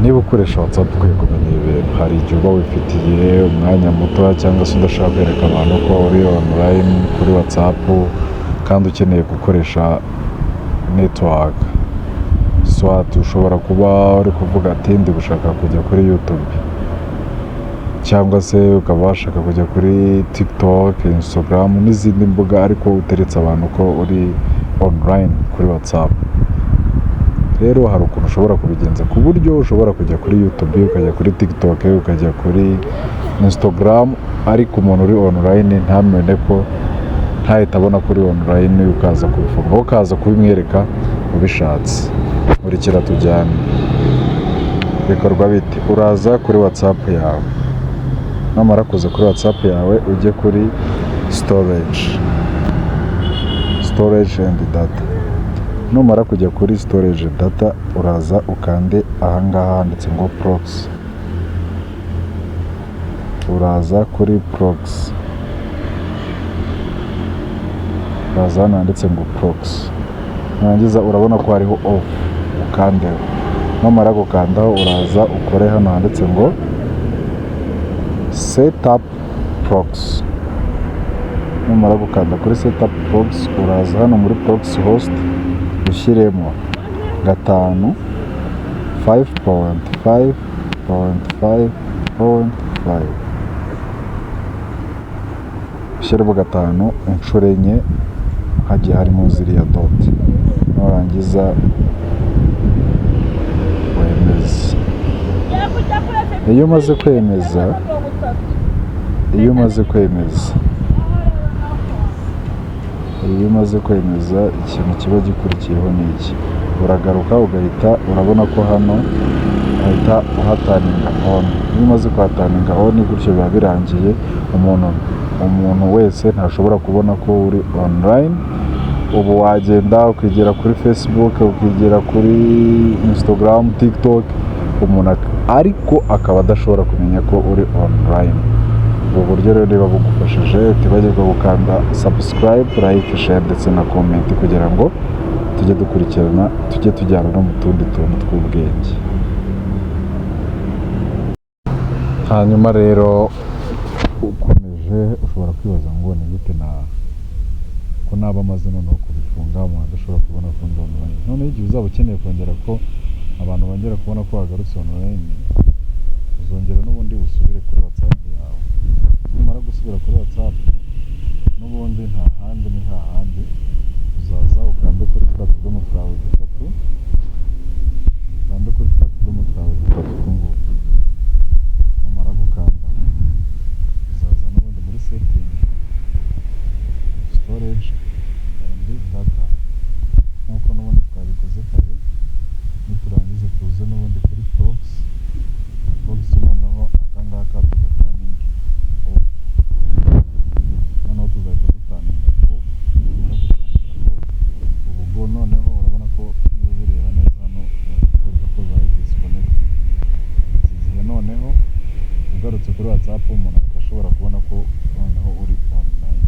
niba ukoresha WhatsApp ukwiye kumenya ibintu. Hari igihe uba wifitiye umwanya muto cyangwa se udashaka kwereka abantu ko uri online kuri WhatsApp kandi ukeneye gukoresha network. Swat ushobora kuba uri kuvuga ati ndi gushaka kujya kuri YouTube cyangwa se ukaba washaka kujya kuri TikTok, Instagram n'izindi mbuga ariko uteretse abantu ko uri online kuri WhatsApp. Rero hari ukuntu ushobora kubigenza ku buryo ushobora kujya kuri YouTube, ukajya kuri TikTok, ukajya kuri Instagram ariko umuntu uri online ntamenye ko ntahita abona kuri online, ukaza kubifunga ukaza kubimwereka ubishatse. Urikira tujyane. Bikorwa bite? Uraza kuri WhatsApp yawe, namara kuza kuri WhatsApp yawe ujye kuri storage and data. Numara kujya kuri storage data uraza ukande ahangaha handitse ngo proxy. Uraza kuri proxy, uraza handitse ngo proxy, nangiza urabona ko hariho off, ukandeho. Numara gukandaho uraza ukore hano handitse ngo setup proxy. Numara gukanda kuri setup proxy uraza hano muri proxy host ushyiremo 5.5.5.5 ushyiremo 5 inshuro enye hagiye harimo ziriya dot. Nurangiza wemeze. Iyo umaze kwemeza ikintu kiba gikurikiyeho ni iki. Uragaruka ugahita urabona ko hano ahita uhataninga on. Iyo umaze kuhataninga on gutyo biba birangiye. Umuntu wese ntashobora kubona ko uri online. Ubu wagenda ukigera kuri Facebook, ukigera kuri Instagram, TikTok, umuntu ariko akaba adashobora kumenya ko uri online. Ubu buryo rero niba bugufashije utibagirwa gukanda subscribe, like, share ndetse na comment kugira ngo tujye dukurikirana, tujye tujyana no mu tundi tuntu tw'ubwenge. Hanyuma rero ukomeje ushobora kwibaza ngo ni gute ko naba amaze noneho kubifunga umuntu adashobora kubona ko ndi online. None igihe uzaba ukeneye kongera ko abantu bongera kubona ko wagarutse online, uzongera n'ubundi usubire kuri WhatsApp yawe. Numara gusubira kuri WhatsApp n'ubundi nta handi ni hahandi, uzaza ukande kuri twa tudomo twawe dutatu, numara gukanda uzaza n'ubundi muri setting, storage and data nk'uko n'ubundi twabikoze kare. Niturangiza tuze n'ubundi kuri proxy noneho akangaka tugataninga off. Noneho tuzahita dutaninga off. Ubu noneho urabona ko niba bireba neza hano barakwereka ko zabaye disconnect. Iki gihe noneho ugarutse kuri WhatsApp umuntu ahita ashobora kubona ko noneho uri online.